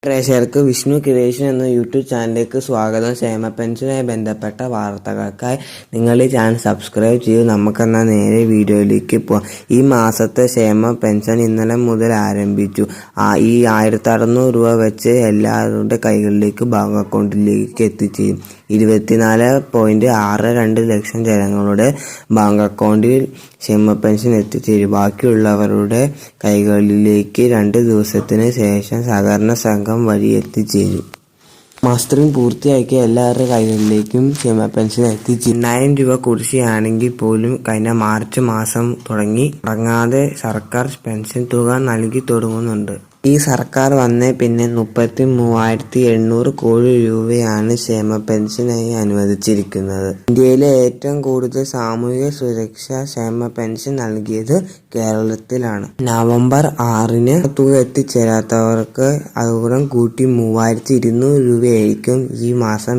പ്രേക്ഷകർക്ക് വിഷ്ണു ക്രിയേഷൻ എന്ന യൂട്യൂബ് ചാനലിലേക്ക് സ്വാഗതം. ക്ഷേമ പെൻഷനുമായി ബന്ധപ്പെട്ട വാർത്തകൾക്കായി നിങ്ങൾ ഈ ചാനൽ സബ്സ്ക്രൈബ് ചെയ്ത് നമുക്കെന്നാൽ നേരെ വീഡിയോയിലേക്ക് പോകാം. ഈ മാസത്തെ ക്ഷേമ പെൻഷൻ ഇന്നലെ മുതൽ ആരംഭിച്ചു. ഈ 1600 രൂപ വെച്ച് എല്ലാവരുടെ കൈകളിലേക്ക് ബാങ്ക് അക്കൗണ്ടിലേക്ക് എത്തിച്ചേരും. 24.62 ലക്ഷം ജനങ്ങളുടെ ബാങ്ക് അക്കൗണ്ടിൽ ക്ഷേമ പെൻഷൻ എത്തിച്ചേരും. ബാക്കിയുള്ളവരുടെ കൈകളിലേക്ക് 2 ദിവസത്തിന് ശേഷം സഹകരണ സംഘം വഴി എത്തിച്ചേരും. മാസ്റ്ററിംഗ് പൂർത്തിയാക്കിയ എല്ലാവരുടെ കൈകളിലേക്കും ക്ഷേമ പെൻഷൻ എത്തിച്ചേരും. 8000 രൂപ കുടിശ്ശികയാണെങ്കിൽ പോലും കഴിഞ്ഞ മാർച്ച് മാസം തുടങ്ങാതെ സർക്കാർ പെൻഷൻ തുക നൽകി തുടങ്ങുന്നുണ്ട്. ഈ സർക്കാർ വന്നേ പിന്നെ 33,800 കോടി രൂപയാണ് ക്ഷേമ പെൻഷനായി അനുവദിച്ചിരിക്കുന്നത്. ഇന്ത്യയിലെ ഏറ്റവും കൂടുതൽ സാമൂഹിക സുരക്ഷാ ക്ഷേമ പെൻഷൻ നൽകിയത് കേരളത്തിലാണ്. നവംബർ 6-ന് തുക എത്തിച്ചേരാത്തവർക്ക് അതുകൂടെ കൂട്ടി 3,200 രൂപയായിരിക്കും ഈ മാസം